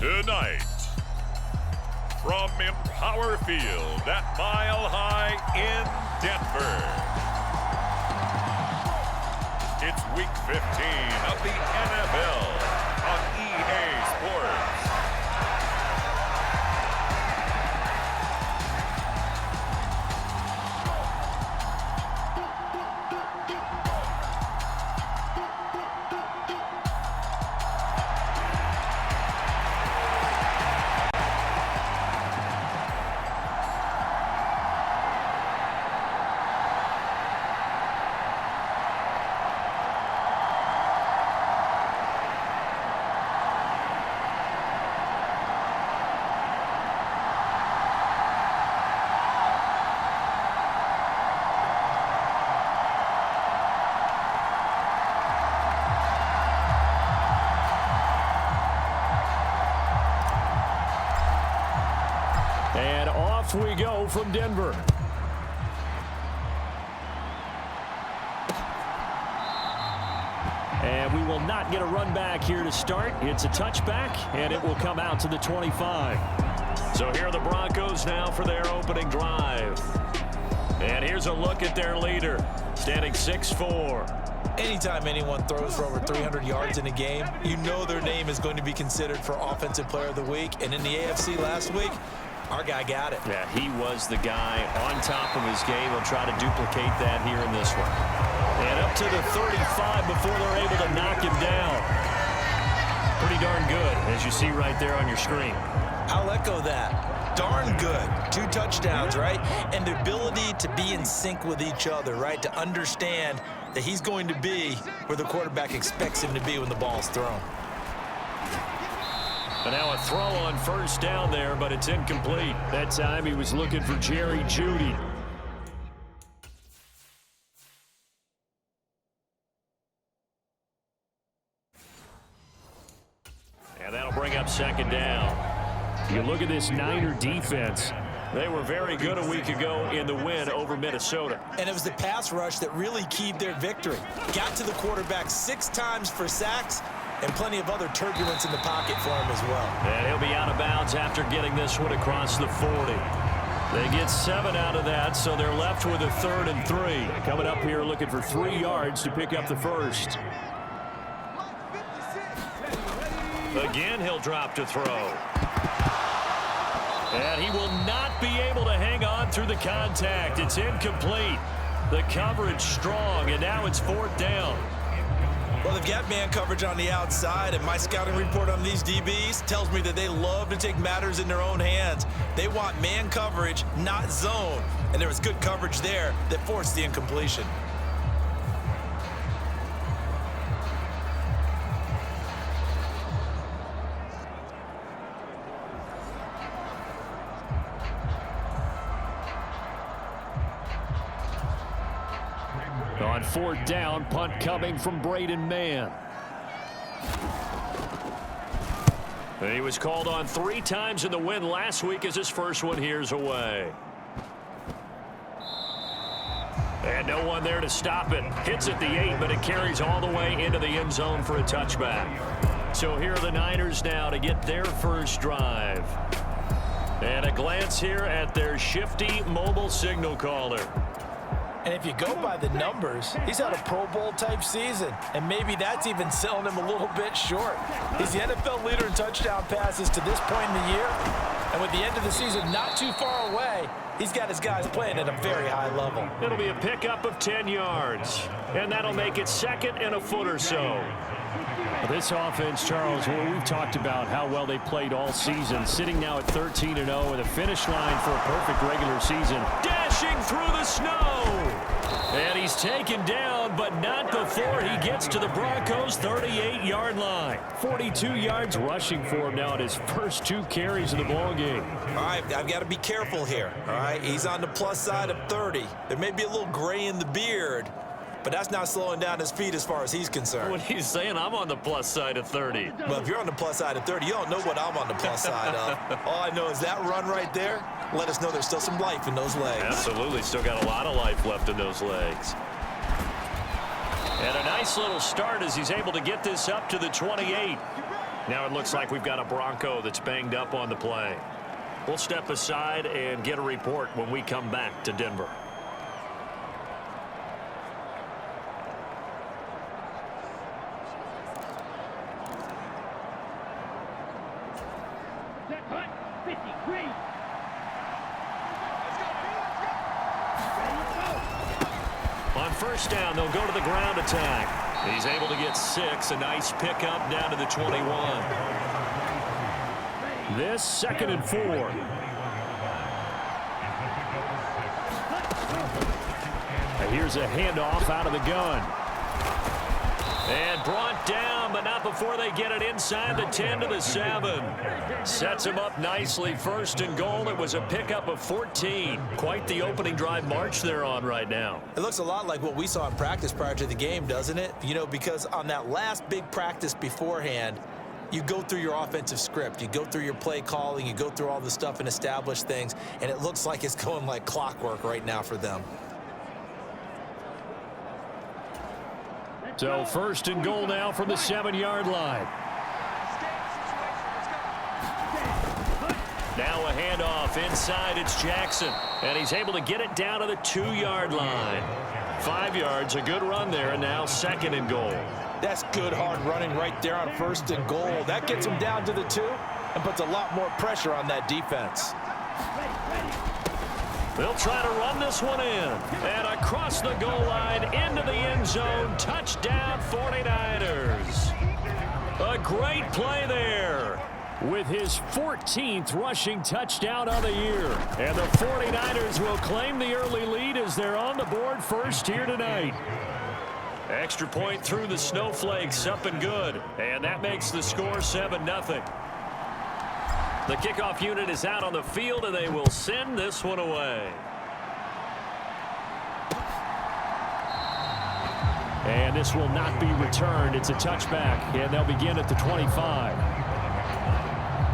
Tonight, from Empower Field at Mile High in Denver, it's Week 15 of the NFL on EA Sports. And off we go from Denver. And we will not get a run back here to start. It's a touchback, and it will come out to the 25. So here are the Broncos now for their opening drive. And here's a look at their leader, standing 6'4". Anytime anyone throws for over 300 yards in a game, you know their name is going to be considered for Offensive Player of the Week. And in the AFC last week, our guy got it. Yeah, he was the guy on top of his game. He'll try to duplicate that here in this one. And up to the 35 before they're able to knock him down. Pretty darn good, as you see right there on your screen. I'll echo that. Darn good. 2 touchdowns, right? And the ability to be in sync with each other, right? To understand that he's going to be where the quarterback expects him to be when the ball's thrown. And now a throw on first down there, but it's incomplete. That time he was looking for Jerry Jeudy. And that'll bring up second down. You look at this Niner defense. They were very good a week ago in the win over Minnesota. And it was the pass rush that really keyed their victory. Got to the quarterback 6 times for sacks, and plenty of other turbulence in the pocket for him as well. And he'll be out of bounds after getting this one across the 40. They get 7 out of that, so they're left with a 3rd and 3. Coming up here looking for 3 yards to pick up the first. Again, he'll drop to throw. And he will not be able to hang on through the contact. It's incomplete. The coverage strong, and now it's 4th down. Well, they've got man coverage on the outside, and my scouting report on these DBs tells me that they love to take matters in their own hands. They want man coverage, not zone. And there was good coverage there that forced the incompletion. On 4th down, punt coming from Braden Mann. He was called on 3 times in the win last week as his first one here's away. And no one there to stop it. Hits at the 8, but it carries all the way into the end zone for a touchback. So here are the Niners now to get their first drive. And a glance here at their shifty mobile signal caller. And if you go by the numbers, he's had a Pro Bowl-type season, and maybe that's even selling him a little bit short. He's the NFL leader in touchdown passes to this point in the year, and with the end of the season not too far away, he's got his guys playing at a very high level. It'll be a pickup of 10 yards, and that'll make it 2nd and a foot or so. This offense, Charles, well, we've talked about how well they played all season, sitting now at 13-0 with a finish line for a perfect regular season. Dashing through the snow! And he's taken down, but not before he gets to the Broncos' 38-yard line. 42 yards rushing for him now at his first 2 carries of the ballgame. All right, I've got to be careful here, all right? He's on the plus side of 30. There may be a little gray in the beard, but that's not slowing down his feet as far as he's concerned. What he's saying, I'm on the plus side of 30. Well, if you're on the plus side of 30, you don't know what I'm on the plus side of. All I know is that run right there let us know there's still some life in those legs. Absolutely, still got a lot of life left in those legs. And a nice little start as he's able to get this up to the 28. Now it looks like we've got a Bronco that's banged up on the play. We'll step aside and get a report when we come back to Denver. On first down, they'll go to the ground attack. He's able to get 6. A nice pickup down to the 21. This 2nd and 4. Here's a handoff out of the gun. And brought down, but not before they get it inside the 10 to the 7. Sets him up nicely. 1st and goal. It was a pickup of 14. Quite the opening drive march they're on right now. It looks a lot like what we saw in practice prior to the game, doesn't it? You know, because on that last big practice beforehand, you go through your offensive script. You go through your play calling. You go through all the stuff and establish things. And it looks like it's going like clockwork right now for them. So 1st and goal now from the 7-yard line. Now a handoff inside. It's Jackson. And he's able to get it down to the 2-yard line. 5 yards, a good run there, and now 2nd and goal. That's good hard running right there on 1st and goal. That gets him down to the 2 and puts a lot more pressure on that defense. They'll try to run this one in. And across the goal line into the end zone. Touchdown 49ers. A great play there with his 14th rushing touchdown of the year. And the 49ers will claim the early lead as they're on the board first here tonight. Extra point through the snowflakes, up and good. And that makes the score 7-0. The kickoff unit is out on the field, and they will send this one away. And this will not be returned. It's a touchback, and they'll begin at the 25.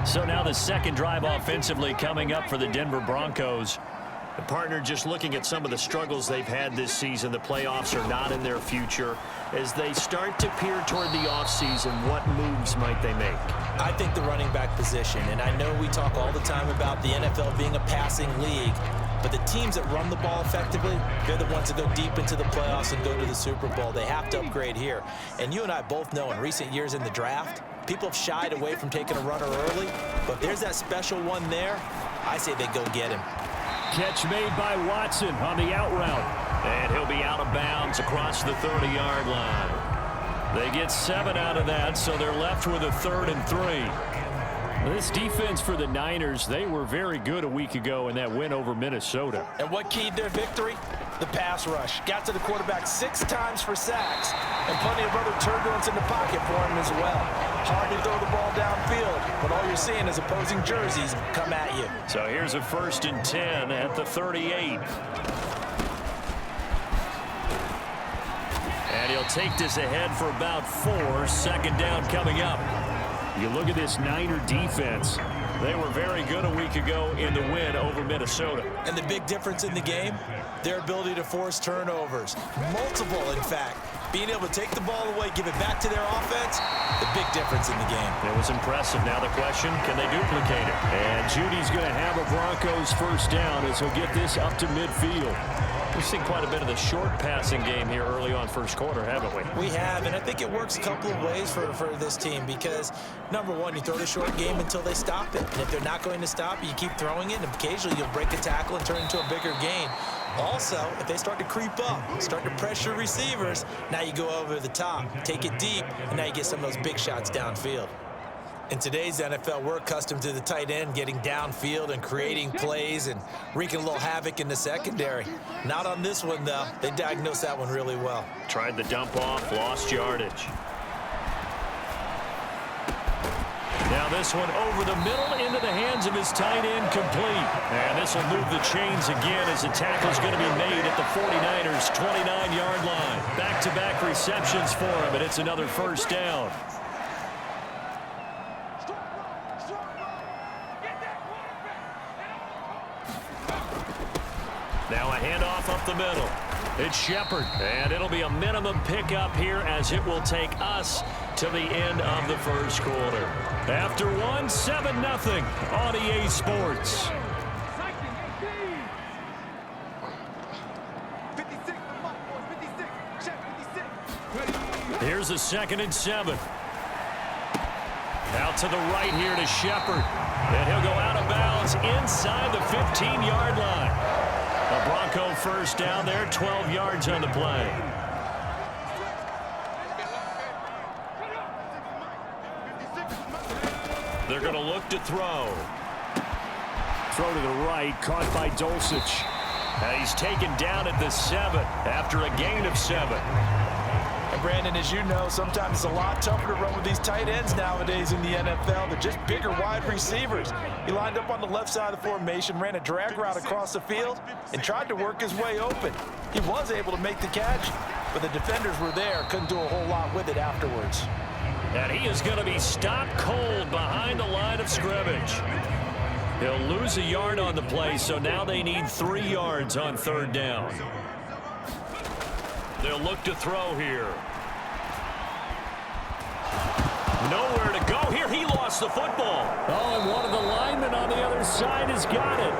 So now the 2nd drive offensively coming up for the Denver Broncos. The partner, just looking at some of the struggles they've had this season, the playoffs are not in their future. As they start to peer toward the offseason, what moves might they make? I think the running back position, and I know we talk all the time about the NFL being a passing league, but the teams that run the ball effectively, they're the ones that go deep into the playoffs and go to the Super Bowl. They have to upgrade here. And you and I both know in recent years in the draft, people have shied away from taking a runner early, but if there's that special one there, I say they go get him. Catch made by Watson on the out route. And he'll be out of bounds across the 30-yard line. They get 7 out of that, so they're left with a 3rd and 3. This defense for the Niners, they were very good a week ago in that win over Minnesota. And what keyed their victory? The pass rush. Got to the quarterback 6 times for sacks, and plenty of other turbulence in the pocket for him as well. Hard to throw the ball downfield, but all you're seeing is opposing jerseys come at you. So here's a 1st and 10 at the 38. And he'll take this ahead for about 4. 2nd down coming up. You look at this Niner defense. They were very good a week ago in the win over Minnesota. And the big difference in the game, their ability to force turnovers. Multiple, in fact. Being able to take the ball away, give it back to their offense, the big difference in the game. It was impressive. Now the question, can they duplicate it? And Judy's going to have a Broncos 1st down as he'll get this up to midfield. We've seen quite a bit of the short passing game here early on 1st quarter, haven't we? We have, and I think it works a couple of ways for this team because, number one, you throw the short game until they stop it. And if they're not going to stop it, you keep throwing it, and occasionally you'll break a tackle and turn it into a bigger gain. Also, if they start to creep up, start to pressure receivers, now you go over the top, take it deep, and now you get some of those big shots downfield. In today's NFL, we're accustomed to the tight end getting downfield and creating plays and wreaking a little havoc in the secondary. Not on this one, though. They diagnosed that one really well. Tried the dump off, lost yardage. Now this one over the middle into the hands of his tight end, complete. And this will move the chains again as the tackle is going to be made at the 49ers' 29-yard line. Back-to-back receptions for him, and it's another 1st down. Now a handoff up the middle. It's Shepard, and it'll be a minimum pickup here as it will take us to the end of the first quarter. After 7-0 on EA Sports. Here's a 2nd and 7. Out to the right here to Shepard. And he'll go out of bounds inside the 15-yard line. A Bronco first down there, 12 yards on the play. They're going to look to throw. Throw to the right, caught by Dulcich. And he's taken down at the 7 after a gain of 7. And Brandon, as you know, sometimes it's a lot tougher to run with these tight ends nowadays in the NFL. They're just bigger wide receivers. He lined up on the left side of the formation, ran a drag route across the field, and tried to work his way open. He was able to make the catch, but the defenders were there, couldn't do a whole lot with it afterwards. And he is going to be stopped cold behind the line of scrimmage. He'll lose a yard on the play, so now they need 3 yards on 3rd down. They'll look to throw here. Nowhere to go here. He lost the football. Oh, and one of the linemen on the other side has got it.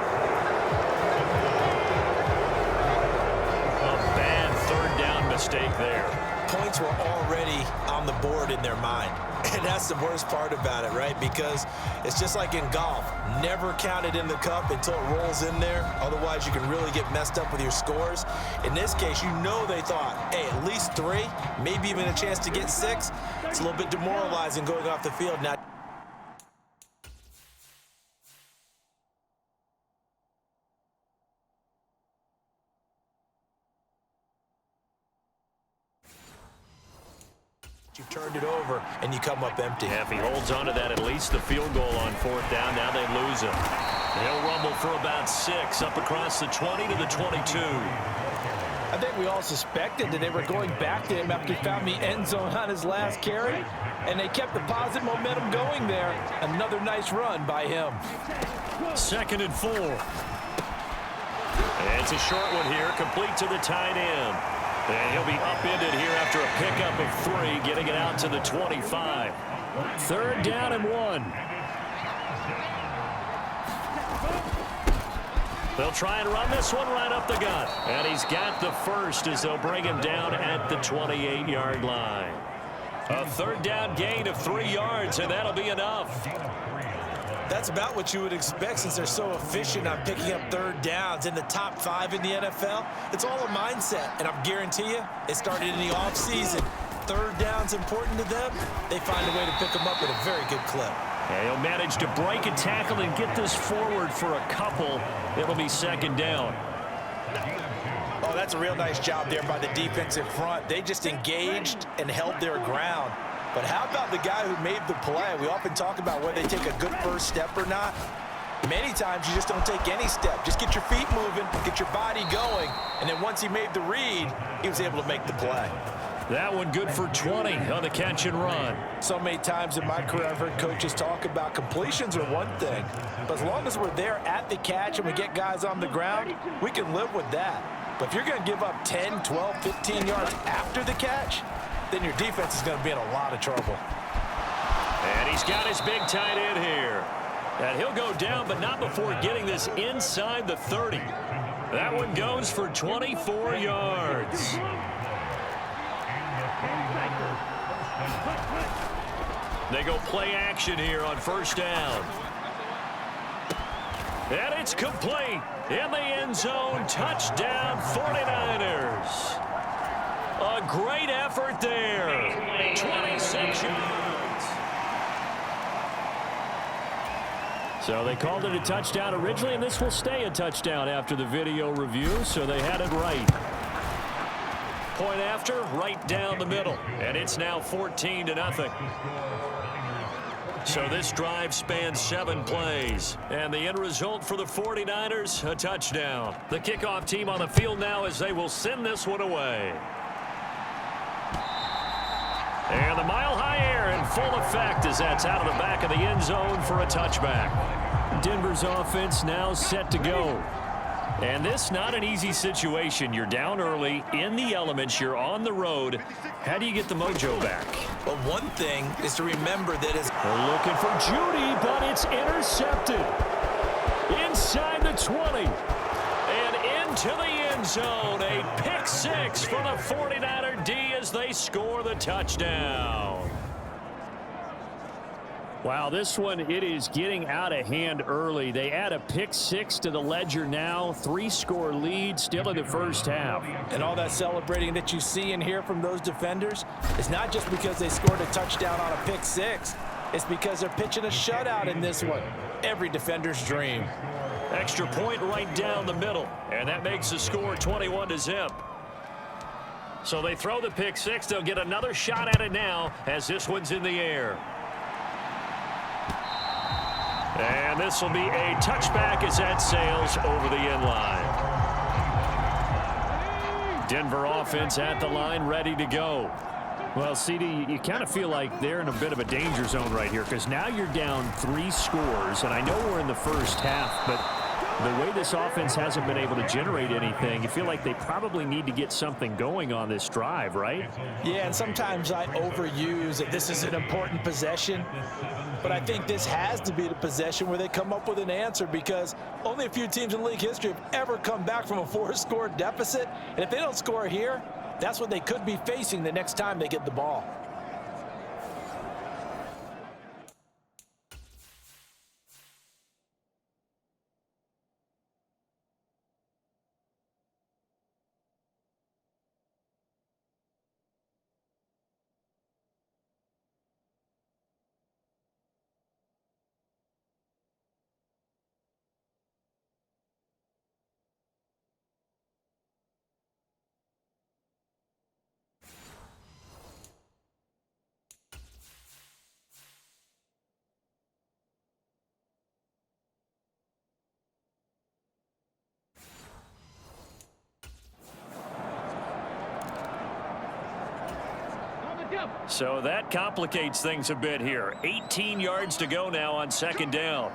A bad 3rd down mistake there. Points were already on the board in their mind. And that's the worst part about it, right? Because it's just like in golf. Never count it in the cup until it rolls in there. Otherwise, you can really get messed up with your scores. In this case, you know they thought, hey, at least 3, maybe even a chance to get 6. It's a little bit demoralizing going off the field now. You turned it over, and you come up empty. Yeah, if he holds on to that, at least the field goal on 4th down. Now they lose him. He'll rumble for about 6, up across the 20 to the 22. I think we all suspected that they were going back to him after he found the end zone on his last carry, and they kept the positive momentum going there. Another nice run by him. 2nd and 4. And it's a short one here, complete to the tight end. And he'll be upended here after a pickup of 3, getting it out to the 25. 3rd down and 1. They'll try and run this one right up the gut. And he's got the first as they'll bring him down at the 28-yard line. A 3rd down gain of 3 yards, and that'll be enough. That's about what you would expect since they're so efficient on picking up 3rd downs in the top 5 in the NFL. It's all a mindset, and I guarantee you, it started in the offseason. 3rd down's important to them. They find a way to pick them up at a very good clip. And he'll manage to break a tackle and get this forward for a couple. It'll be 2nd down. Oh, that's a real nice job there by the defensive front. They just engaged and held their ground. But how about the guy who made the play? We often talk about whether they take a good first step or not. Many times you just don't take any step. Just get your feet moving, get your body going, and then once he made the read, he was able to make the play. That one good for 20 on the catch and run. So many times in my career I've heard coaches talk about completions are one thing, but as long as we're there at the catch and we get guys on the ground, we can live with that. But if you're going to give up 10, 12, 15 yards after the catch, then your defense is going to be in a lot of trouble. And he's got his big tight end here. And he'll go down, but not before getting this inside the 30. That one goes for 24 yards. They go play action here on 1st down. And it's complete. In the end zone, touchdown 49ers. A great effort there. 26 yards. So they called it a touchdown originally, and this will stay a touchdown after the video review, so they had it right. Point after, right down the middle, and it's now 14-0. So this drive spans 7 plays, and the end result for the 49ers, a touchdown. The kickoff team on the field now as they will send this one away. And the mile-high air in full effect as that's out of the back of the end zone for a touchback. Denver's offense now set to go. And this not an easy situation. You're down early, in the elements, you're on the road. How do you get the mojo back? Well, one thing is to remember that They're looking for Judy, but it's intercepted. Inside the 20. And into the end zone. A pick six for the 49er D as they score the touchdown. Wow, this one, it is getting out of hand early. They add a pick six to the ledger now. 3-score lead still in the first half. And all that celebrating that you see and hear from those defenders is not just because they scored a touchdown on a pick six. It's because they're pitching a shutout in this one. Every defender's dream. Extra point right down the middle. And that makes the score 21-0. So they throw the pick six. They'll get another shot at it now as this one's in the air. And this will be a touchback as that sails over the end line. Denver offense at the line, ready to go. Well, CD, you kind of feel like they're in a bit of a danger zone right here because now you're down 3 scores, and I know we're in the first half, but the way this offense hasn't been able to generate anything, you feel like they probably need to get something going on this drive, right? Yeah, and sometimes I overuse that this is an important possession. But I think this has to be the possession where they come up with an answer because only a few teams in league history have ever come back from a 4-score deficit. And if they don't score here, that's what they could be facing the next time they get the ball. So that complicates things a bit here. 18 yards to go now on second down.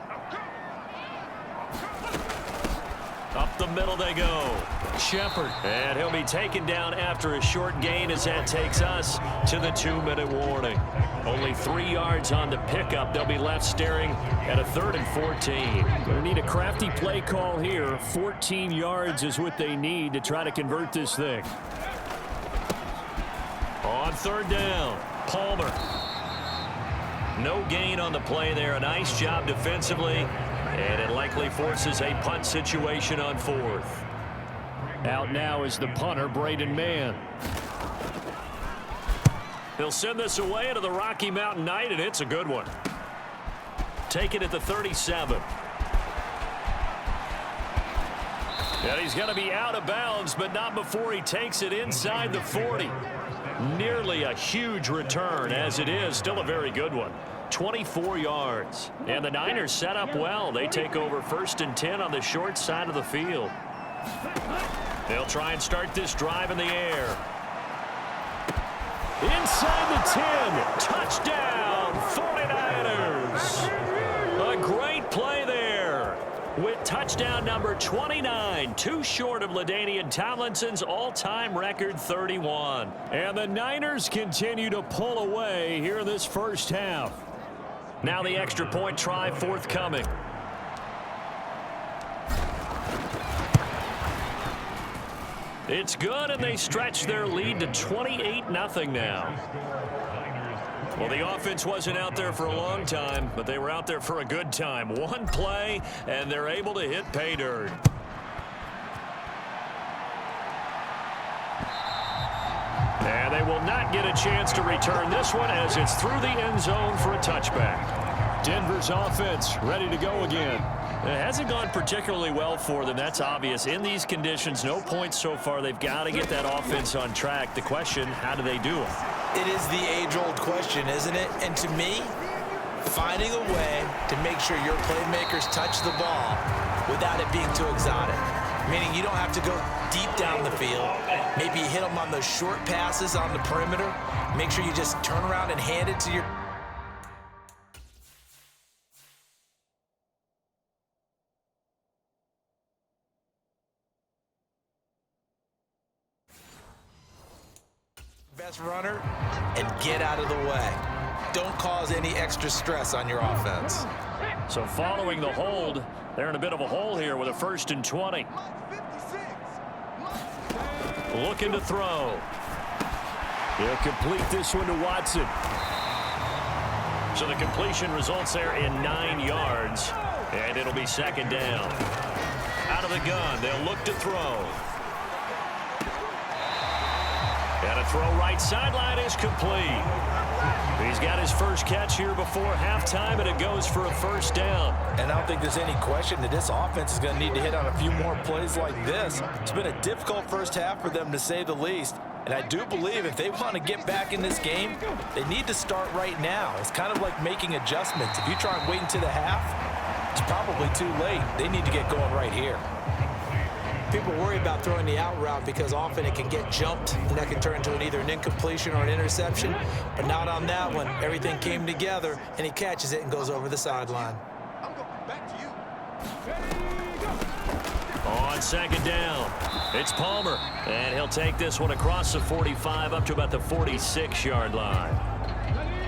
Up the middle they go. Shepard. And he'll be taken down after a short gain as that takes us to the 2-minute warning. Only 3 yards on the pickup. They'll be left staring at a 3rd and 14. Going to need a crafty play call here. 14 yards is what they need to try to convert this thing. On 3rd down, Palmer. No gain on the play there. A nice job defensively, and it likely forces a punt situation on 4th. Out now is the punter, Braden Mann. He'll send this away into the Rocky Mountain Night, and it's a good one. Take it at the 37. And he's going to be out of bounds, but not before he takes it inside the 40. Nearly a huge return as it is. Still a very good one. 24 yards. And the Niners set up well. They take over 1st and 10 on the short side of the field. They'll try and start this drive in the air. Inside the 10. Touchdown, 49ers. A great play there with touchdown number 29, too short of LaDainian Tomlinson's all-time record 31. And the Niners continue to pull away here in this first half. Now the extra point try forthcoming. It's good, and they stretch their lead to 28-0 now. Well, the offense wasn't out there for a long time, but they were out there for a good time. One play, and they're able to hit pay dirt. And they will not get a chance to return this one as it's through the end zone for a touchback. Denver's offense ready to go again. It hasn't gone particularly well for them. That's obvious. In these conditions, no points so far. They've got to get that offense on track. The question, how do they do it? It is the age-old question, isn't it? And to me, finding a way to make sure your playmakers touch the ball without it being too exotic. Meaning you don't have to go deep down the field. Maybe you hit them on those short passes on the perimeter. Make sure you just turn around and hand it to your best runner and get out of the way. Don't cause any extra stress on your offense. So following the hold, they're in a bit of a hole here with a 1st and 20. Looking to throw. He'll complete this one to Watson. So the completion results there in 9 yards, and it'll be 2nd down. Out of the gun, they'll look to throw. And a throw right sideline is complete. He's got his first catch here before halftime, and it goes for a 1st down. And I don't think there's any question that this offense is going to need to hit on a few more plays like this. It's been a difficult first half for them, to say the least. And I do believe if they want to get back in this game, they need to start right now. It's kind of like making adjustments. If you try and wait until the half, it's probably too late. They need to get going right here. People worry about throwing the out route because often it can get jumped, and that can turn into either an incompletion or an interception. But not on that one. Everything came together, and he catches it and goes over the sideline. On 2nd down, it's Palmer, and he'll take this one across the 45 up to about the 46-yard line.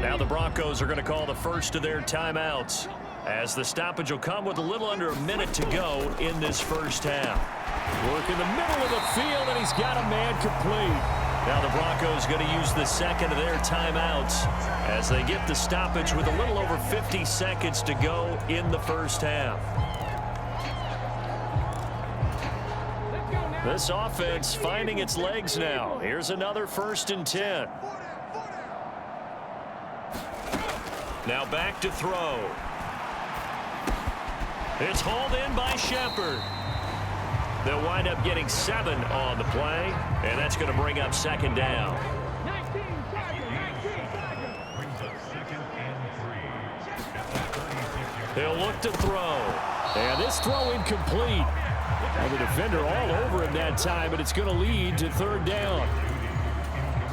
Now the Broncos are going to call the first of their timeouts, as the stoppage will come with a little under a minute to go in this first half. Work in the middle of the field, and he's got a man complete. Now the Broncos going to use the 2nd of their timeouts as they get the stoppage with a little over 50 seconds to go in the first half. This offense finding its legs now. Here's another 1st and 10. Now back to throw. It's hauled in by Shepard. They'll wind up getting 7 on the play, and that's going to bring up 2nd down. He'll look to throw. And this throw incomplete. And the defender all over him that time, but it's going to lead to 3rd down.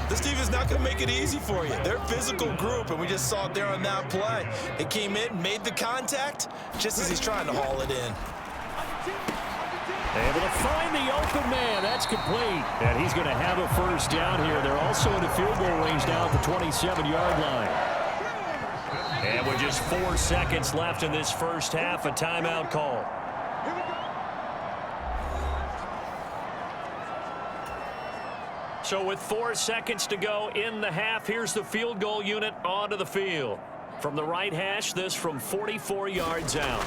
This team is not going to make it easy for you. They're a physical group, and we just saw it there on that play. They came in, made the contact, just as he's trying to haul it in. Able to find the open man. That's complete. And he's going to have a 1st down here. They're also in the field goal range now at the 27-yard line. And with just 4 seconds left in this first half, a timeout call. So with 4 seconds to go in the half, here's the field goal unit onto the field. From the right hash, this from 44 yards out.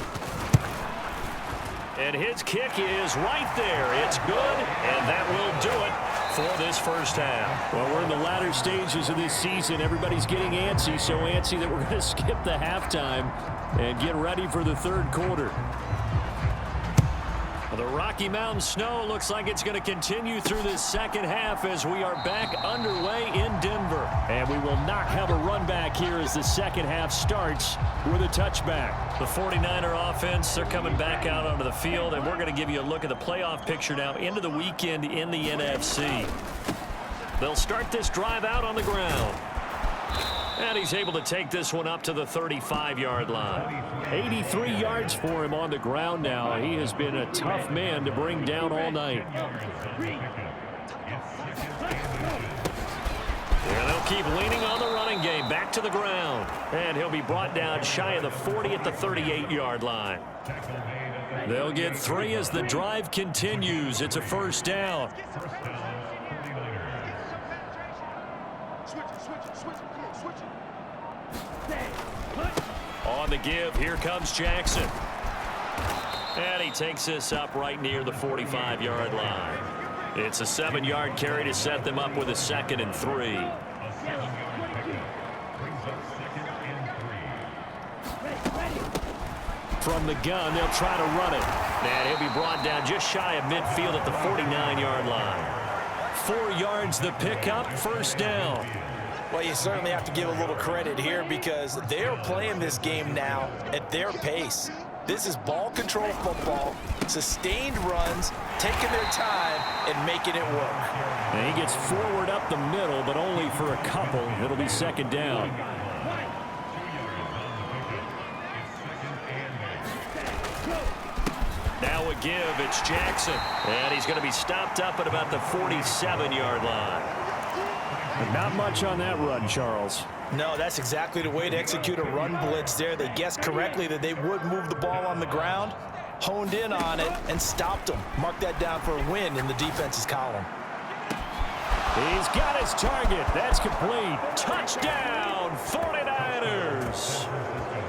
And his kick is right there. It's good, and that will do it for this first half. Well, we're in the latter stages of this season. Everybody's getting antsy, so antsy that we're going to skip the halftime and get ready for the 3rd quarter. The Rocky Mountain snow looks like it's going to continue through this 2nd half as we are back underway in Denver. And we will not have a run back here as the 2nd half starts with a touchback. The 49er offense, they're coming back out onto the field, and we're going to give you a look at the playoff picture now into the weekend in the NFC. They'll start this drive out on the ground. And he's able to take this one up to the 35-yard line. 83 yards for him on the ground now. He has been a tough man to bring down all night. And they'll keep leaning on the running game. Back to the ground. And he'll be brought down shy of the 40 at the 38-yard line. They'll get 3 as the drive continues. It's a 1st down. On the give, here comes Jackson. And he takes this up right near the 45-yard line. It's a 7-yard carry to set them up with a 2nd and 3. From the gun, they'll try to run it. And he'll be brought down just shy of midfield at the 49-yard line. 4 yards the pickup, 1st down. Well, you certainly have to give a little credit here because they're playing this game now at their pace. This is ball control football, sustained runs, taking their time and making it work. And he gets forward up the middle, but only for a couple. It'll be 2nd down. Now a give, it's Jackson. And he's going to be stopped up at about the 47-yard line. Not much on that run, Charles. No, that's exactly the way to execute a run blitz there. They guessed correctly that they would move the ball on the ground, honed in on it, and stopped them. Mark that down for a win in the defense's column. He's got his target. That's complete. Touchdown, 49ers.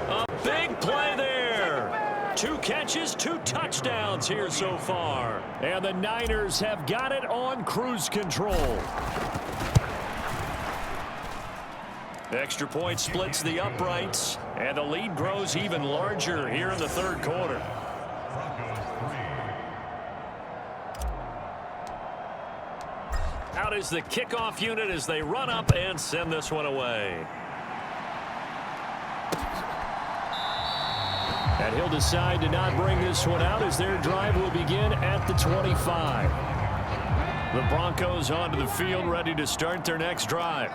A big play there. 2 catches, 2 touchdowns here so far. And the Niners have got it on cruise control. Extra point splits the uprights, and the lead grows even larger here in the third quarter. Out is the kickoff unit as they run up and send this one away. And he'll decide to not bring this one out as their drive will begin at the 25. The Broncos onto the field ready to start their next drive.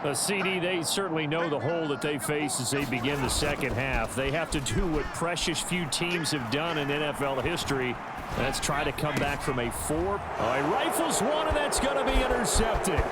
A CD, they certainly know the hole that they face as they begin the second half. They have to do what precious few teams have done in NFL history. Let's try to come back from a 4. All right, rifles one, and that's going to be intercepted.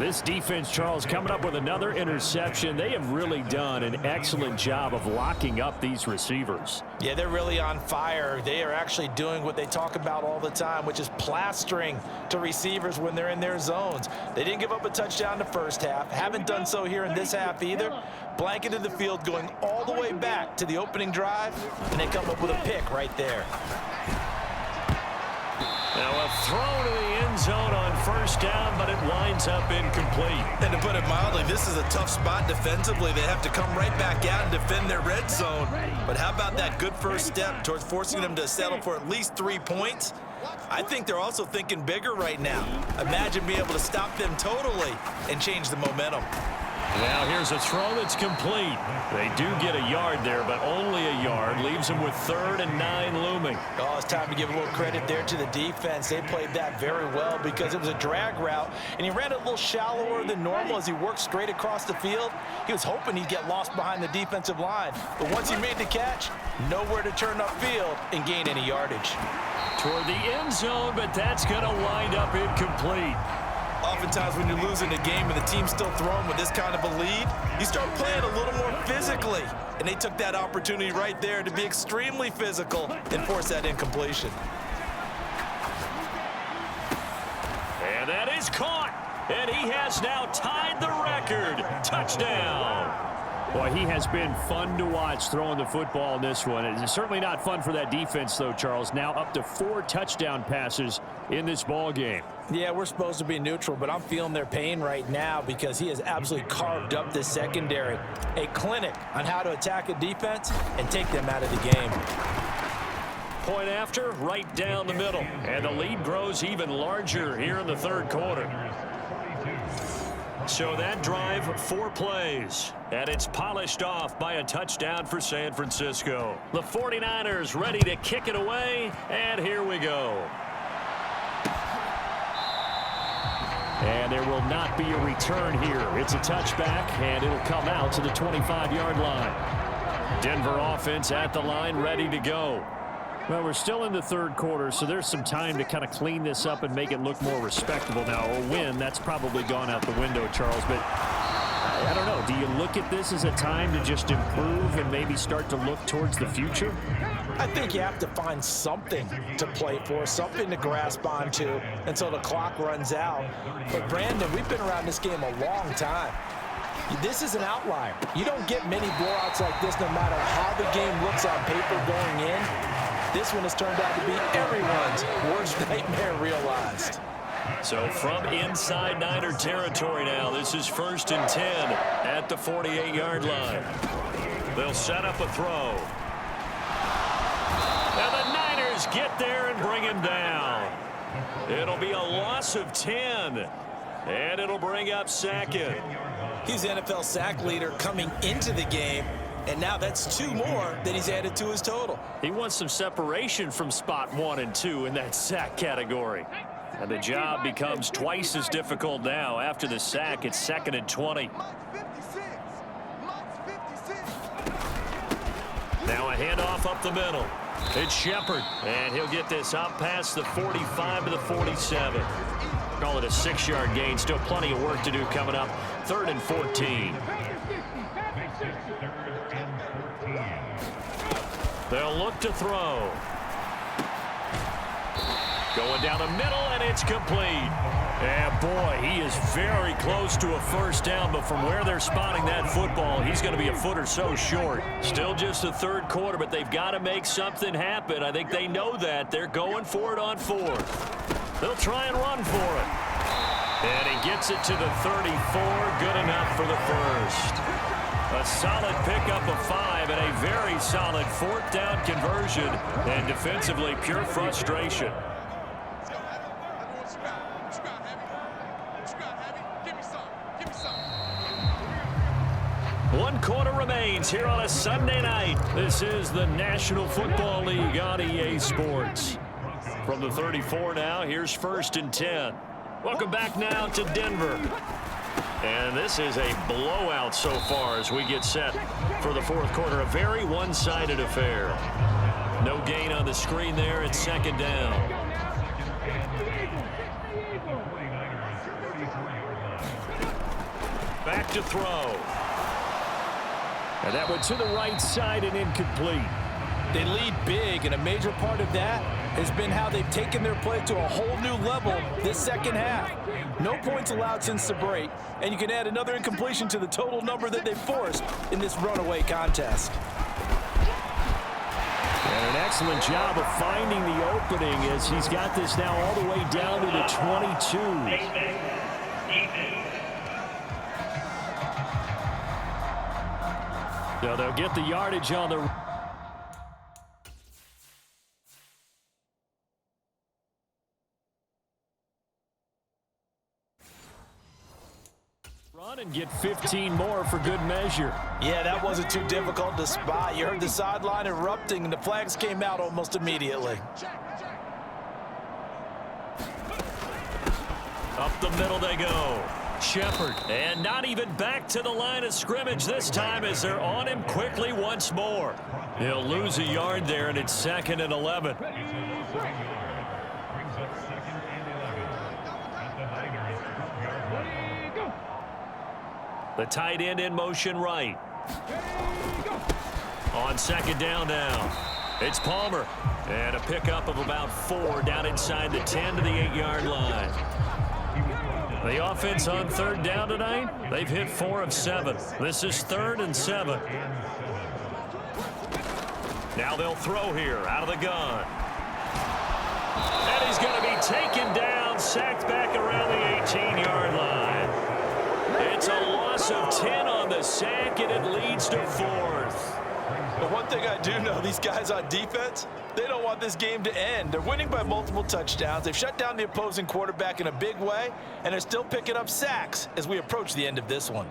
This defense, Charles, coming up with another interception. They have really done an excellent job of locking up these receivers. Yeah, they're really on fire. They are actually doing what they talk about all the time, which is plastering to receivers when they're in their zones. They didn't give up a touchdown the first half. Haven't done so here in this half either. Blanketed the field going all the way back to the opening drive, and they come up with a pick right there. Now a throw to the end zone on first down, but it winds up incomplete. And to put it mildly, this is a tough spot defensively. They have to come right back out and defend their red zone. But how about that good first step towards forcing them to settle for at least 3 points? I think they're also thinking bigger right now. Imagine being able to stop them totally and change the momentum. Now here's a throw that's complete. They do get a yard there, but only a yard. Leaves them with 3rd and 9 looming. Oh, it's time to give a little credit there to the defense. They played that very well because it was a drag route, and he ran it a little shallower than normal as he worked straight across the field. He was hoping he'd get lost behind the defensive line, but once he made the catch, nowhere to turn upfield and gain any yardage. Toward the end zone, but that's going to wind up incomplete. Oftentimes when you're losing a game and the team's still throwing with this kind of a lead, you start playing a little more physically. And they took that opportunity right there to be extremely physical and force that incompletion. And that is caught. And he has now tied the record. Touchdown. Boy, he has been fun to watch throwing the football in this one. It's certainly not fun for that defense, though, Charles. Now up to 4 touchdown passes in this ball game. Yeah, we're supposed to be neutral, but I'm feeling their pain right now because he has absolutely carved up this secondary. A clinic on how to attack a defense and take them out of the game. Point after, right down the middle. And the lead grows even larger here in the third quarter. So that drive, 4 plays, and it's polished off by a touchdown for San Francisco. The 49ers ready to kick it away, and here we go. And there will not be a return here. It's a touchback, and it'll come out to the 25-yard line. Denver offense at the line, ready to go. Well, we're still in the third quarter, so there's some time to kind of clean this up and make it look more respectable. Now, a win, that's probably gone out the window, Charles, but I don't know. Do you look at this as a time to just improve and maybe start to look towards the future? I think you have to find something to play for, something to grasp onto until the clock runs out. But, Brandon, we've been around this game a long time. This is an outlier. You don't get many blowouts like this no matter how the game looks on paper going in. This one has turned out to be everyone's worst nightmare realized. So from inside Niner territory now, this is 1st and 10 at the 48-yard line. They'll set up a throw. And the Niners get there and bring him down. It'll be a loss of 10, and it'll bring up Sackett. He's the NFL sack leader coming into the game, and now that's 2 more that he's added to his total. He wants some separation from spot 1 and 2 in that sack category. And the job becomes twice as difficult now. After the sack, it's 2nd and 20. Now a handoff up the middle. It's Shepard, and he'll get this up past the 45 to the 47. Call it a 6-yard gain. Still plenty of work to do coming up. 3rd and 14. They'll look to throw. Going down the middle, and it's complete. And boy, he is very close to a first down, but from where they're spotting that football, he's going to be a foot or so short. Still just the 3rd quarter, but they've got to make something happen. I think they know that. They're going for it on 4th. They'll try and run for it. And he gets it to the 34. Good enough for the first. A solid pickup of 5 and a very solid 4th down conversion. And defensively, pure frustration. 1 quarter remains here on a Sunday night. This is the National Football League on EA Sports. From the 34 now, here's 1st and 10. Welcome back now to Denver. And this is a blowout so far as we get set for the 4th quarter. A very one-sided affair. No gain on the screen there. It's 2nd down. Back to throw. And that went to the right side and incomplete. They lead big, and a major part of that has been how they've taken their play to a whole new level this second half. No points allowed since the break, and you can add another incompletion to the total number that they forced in this runaway contest. And an excellent job of finding the opening as he's got this now all the way down to the 22. So they'll get the yardage on the run and get 15 more for good measure. Yeah, that wasn't too difficult to spot. You heard the sideline erupting, and the flags came out almost immediately. Up the middle they go. Shepard, and not even back to the line of scrimmage this time as they're on him quickly once more. He'll lose a yard there, and it's 2nd and 11. The tight end in motion right. On 2nd down now. It's Palmer. And a pickup of about 4 down inside the 10 to the 8-yard line. The offense on 3rd down tonight, they've hit 4 of 7. This is 3rd and 7. Now they'll throw here out of the gun. And he's going to be taken down, sacked back around the 18-yard line. It's a loss of 10 on the sack, and it leads to 4th. But one thing I do know, these guys on defense, they don't want this game to end. They're winning by multiple touchdowns. They've shut down the opposing quarterback in a big way, and they're still picking up sacks as we approach the end of this one.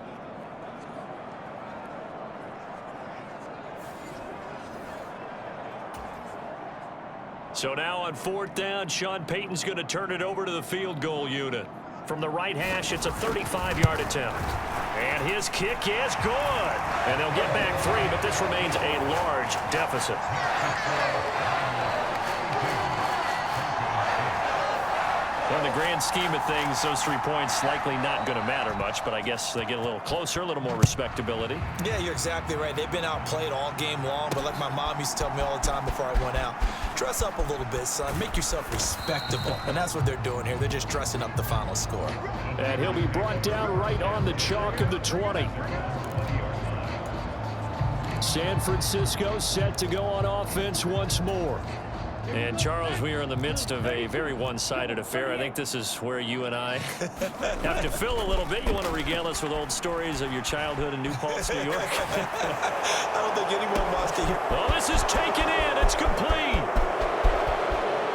So now on 4th down, Sean Payton's going to turn it over to the field goal unit. From the right hash, it's a 35-yard attempt. And his kick is good. And they'll get back 3, but this remains a large deficit. In the grand scheme of things, those 3 points likely not going to matter much, but I guess they get a little closer, a little more respectability. Yeah, you're exactly right. They've been outplayed all game long, but like my mom used to tell me all the time before I went out, dress up a little bit, son. Make yourself respectable. And that's what they're doing here. They're just dressing up the final score. And he'll be brought down right on the chalk of the 20. San Francisco set to go on offense once more. And, Charles, we are in the midst of a very one-sided affair. I think this is where you and I have to fill a little bit. You want to regale us with old stories of your childhood in New Paltz, New York? I don't think anyone wants to hear. Oh, this is taken in. It's complete.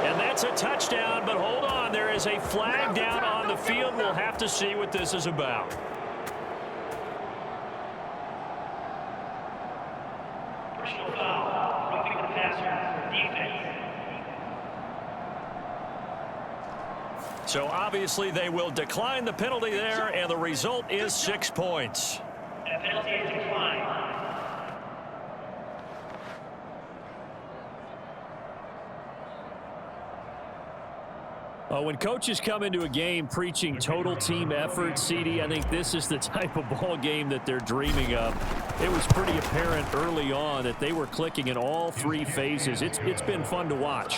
And that's a touchdown, but hold on. There is a flag down on the field. We'll have to see what this is about. Personal foul. Roughing the passer. Defense. So obviously they will decline the penalty there, and the result is 6 points. And penalty is declined. When coaches come into a game preaching total team effort, CD, I think this is the type of ball game that they're dreaming of. It was pretty apparent early on that they were clicking in all three phases. It's been fun to watch.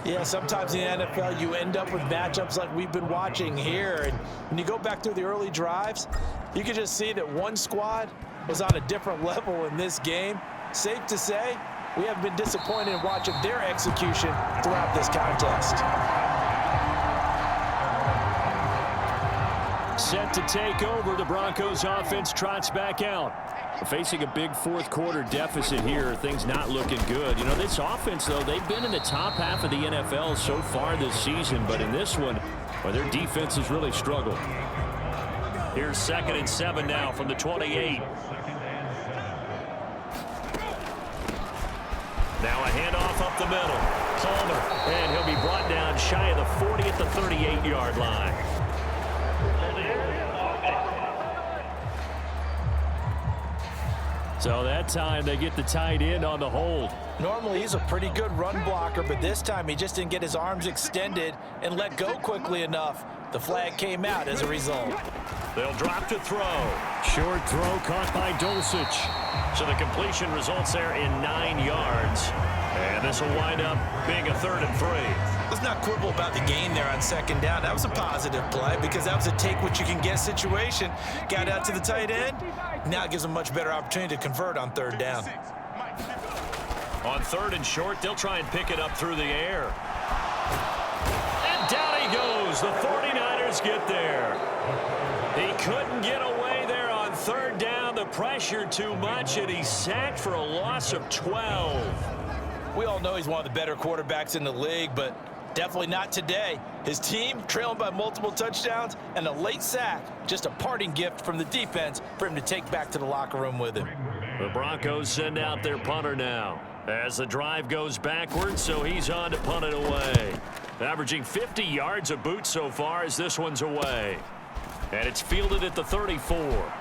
Yeah, sometimes in the NFL you end up with matchups like we've been watching here. And when you go back through the early drives, you can just see that one squad was on a different level in this game. Safe to say, we haven't been disappointed in watching their execution throughout this contest. Set to take over, the Broncos offense trots back out. Facing a big fourth quarter deficit here, things not looking good. You know, this offense, though, they've been in the top half of the NFL so far this season, but in this one, well, their defense has really struggled. Here's 2nd and 7 now from the 28. Now a handoff up the middle. Palmer, and he'll be brought down shy of the 40 at the 38-yard line. So that time they get the tight end on the hold. Normally he's a pretty good run blocker, but this time he just didn't get his arms extended and let go quickly enough. The flag came out as a result. They'll drop to throw. Short throw caught by Dulcich. So the completion results there in 9 yards. And this will wind up being a 3rd and 3. Let's not quibble about the gain there on 2nd down. That was a positive play because that was a take-what-you-can-get situation. Got out to the tight end. Now it gives them a much better opportunity to convert on 3rd down. On 3rd and short, they'll try and pick it up through the air. And down he goes. The 49ers get there. He couldn't get away there on 3rd down. The pressure too much, and he's sacked for a loss of 12. We all know he's one of the better quarterbacks in the league, but definitely not today. His team trailing by multiple touchdowns and a late sack. Just a parting gift from the defense for him to take back to the locker room with him. The Broncos send out their punter now as the drive goes backwards, so he's on to punt it away. Averaging 50 yards a boot so far as this one's away. And it's fielded at the 34.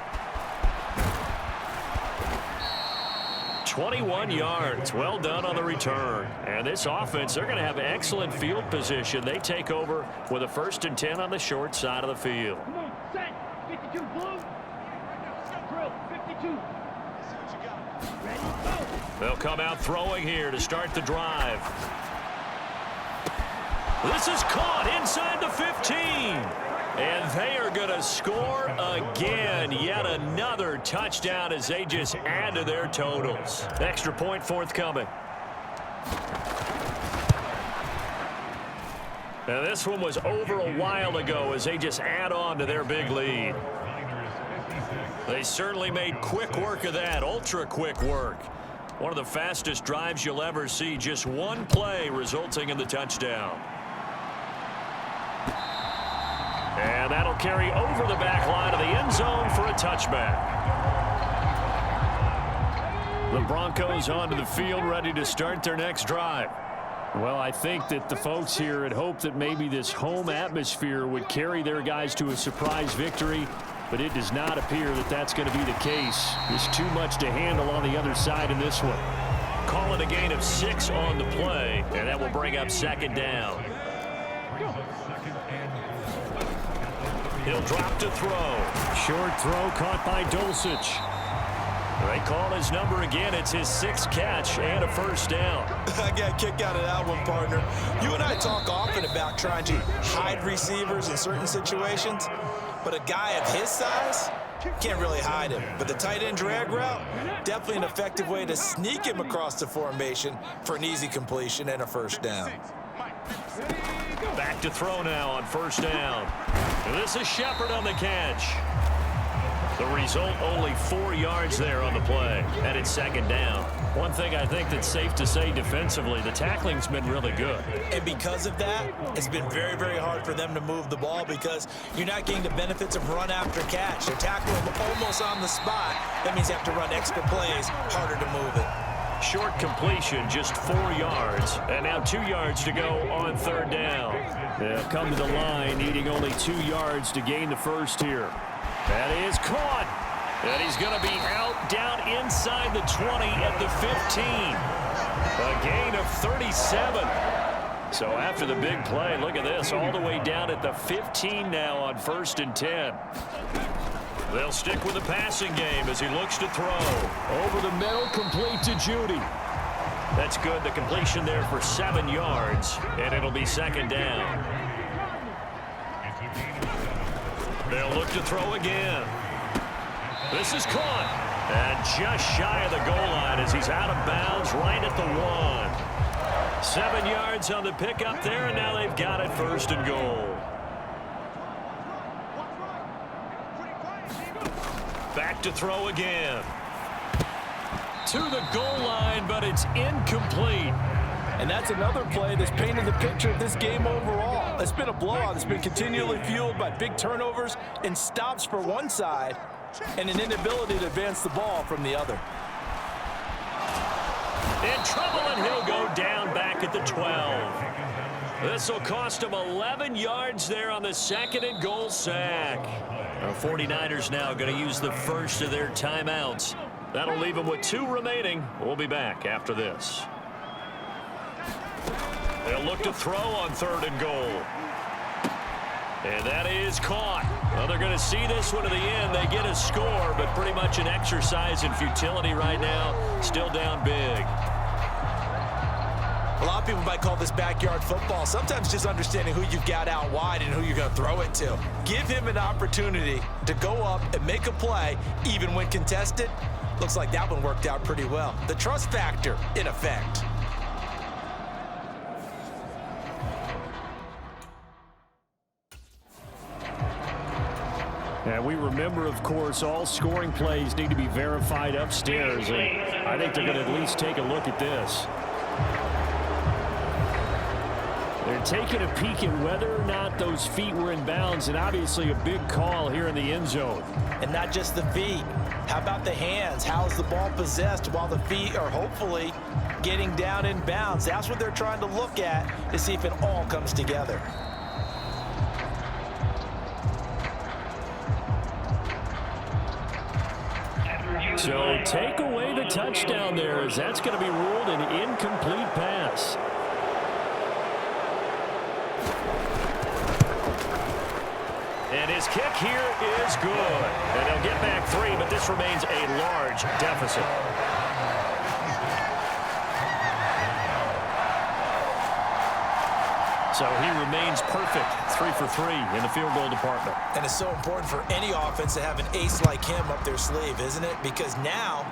21 yards. Well done on the return. And this offense, they're going to have excellent field position. They take over with a 1st and 10 on the short side of the field. Set. 52 blue. Drill. 52. They'll come out throwing here to start the drive. This is caught inside the 15. And they are going to score again. Yet another touchdown as they just add to their totals. Extra point forthcoming. Now this one was over a while ago as they just add on to their big lead. They certainly made quick work of that, ultra quick work. One of the fastest drives you'll ever see, just one play resulting in the touchdown. And that'll carry over the back line of the end zone for a touchback. The Broncos onto the field ready to start their next drive. Well, I think that the folks here had hoped that maybe this home atmosphere would carry their guys to a surprise victory, but it does not appear that that's going to be the case. There's too much to handle on the other side in this one. Call it a gain of 6 on the play, and that will bring up 2nd down. He'll drop to throw. Short throw caught by Dulcich. They call his number again. It's his 6th catch and a 1st down. I got a kick out of that one, partner. You and I talk often about trying to hide receivers in certain situations, but a guy of his size can't really hide him. But the tight end drag route, definitely an effective way to sneak him across the formation for an easy completion and a 1st down. Back to throw now on 1st down. And this is Shepard on the catch. The result, only 4 yards there on the play. And it's 2nd down. One thing I think that's safe to say defensively, the tackling's been really good. And because of that, it's been very, very hard for them to move the ball because you're not getting the benefits of run after catch. They're tackling almost on the spot. That means you have to run extra plays, harder to move it. Short completion, just 4 yards. And now 2 yards to go on 3rd down. They'll come to the line, needing only 2 yards to gain the 1st here. That is caught. And he's going to be out down inside the 20 at the 15. A gain of 37. So after the big play, look at this, all the way down at the 15 now on 1st and 10. They'll stick with the passing game as he looks to throw. Over the middle, complete to Judy. That's good. The completion there for 7 yards, and it'll be 2nd down. They'll look to throw again. This is caught. And just shy of the goal line as he's out of bounds right at the 1. 7 yards on the pickup there, and now they've got it 1st and goal. Back to throw again. To the goal line, but it's incomplete. And that's another play that's painted the picture of this game overall. It's been a blowout. It's been continually fueled by big turnovers and stops for one side and an inability to advance the ball from the other. In trouble, and he'll go down back at the 12. This will cost him 11 yards there on the 2nd and goal sack. The 49ers now going to use the first of their timeouts. That'll leave them with 2 remaining. We'll be back after this. They'll look to throw on 3rd and goal. And that is caught. Well, they're going to see this one to the end. They get a score, but pretty much an exercise in futility right now. Still down big. A lot of people might call this backyard football. Sometimes just understanding who you've got out wide and who you're going to throw it to. Give him an opportunity to go up and make a play, even when contested. Looks like that one worked out pretty well. The trust factor in effect. And we remember, of course, all scoring plays need to be verified upstairs. And I think they're going to at least take a look at this. They're taking a peek at whether or not those feet were in bounds, and obviously a big call here in the end zone. And not just the feet. How about the hands? How is the ball possessed while the feet are hopefully getting down in bounds? That's what they're trying to look at to see if it all comes together. So take away the touchdown there, as that's going to be ruled an incomplete pass. And his kick here is good. And they'll get back 3, but this remains a large deficit. So he remains perfect, 3 for 3 in the field goal department. And it's so important for any offense to have an ace like him up their sleeve, isn't it? Because now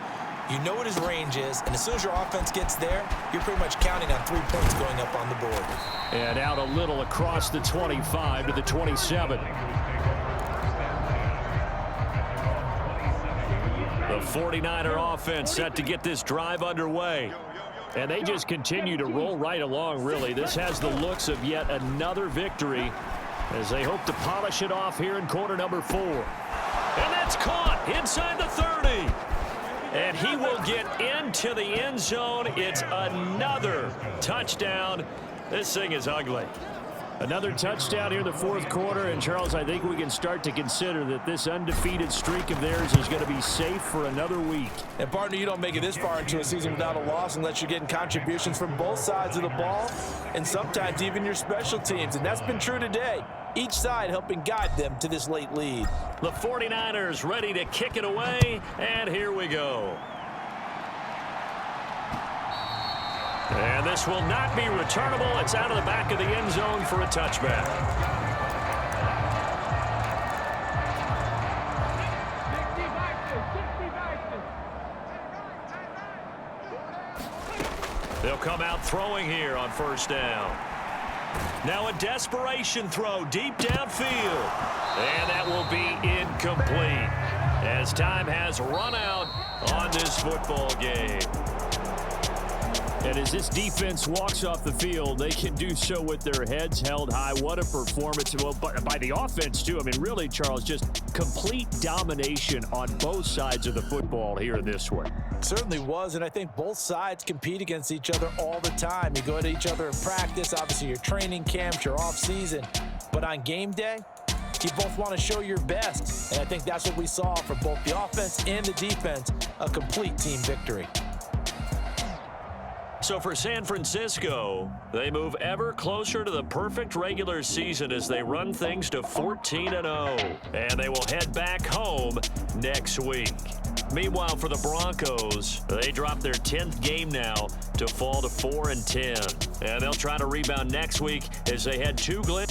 you know what his range is, and as soon as your offense gets there, you're pretty much counting on 3 points going up on the board. And out a little across the 25 to the 27. The 49er offense set to get this drive underway. And they just continue to roll right along, really. This has the looks of yet another victory as they hope to polish it off here in quarter number 4. And that's caught inside the 30. And he will get into the end zone. It's another touchdown. This thing is ugly. Another touchdown here in the 4th quarter. And, Charles, I think we can start to consider that this undefeated streak of theirs is going to be safe for another week. And, partner, you don't make it this far into a season without a loss unless you're getting contributions from both sides of the ball and sometimes even your special teams. And that's been true today. Each side helping guide them to this late lead. The 49ers ready to kick it away, and here we go. And this will not be returnable. It's out of the back of the end zone for a touchback. They'll come out throwing here on 1st down. Now a desperation throw deep downfield. And that will be incomplete as time has run out on this football game. And as this defense walks off the field, they can do so with their heads held high. What a performance. Well, by the offense, too. I mean, really, Charles, just complete domination on both sides of the football here in this one. Certainly was, and I think both sides compete against each other all the time. You go to each other in practice, obviously your training camps, your off-season. But on game day, you both want to show your best. And I think that's what we saw from both the offense and the defense, a complete team victory. So for San Francisco, they move ever closer to the perfect regular season as they run things to 14-0. And they will head back home next week. Meanwhile, for the Broncos, they drop their 10th game now to fall to 4-10. And they'll try to rebound next week as they head to Glen.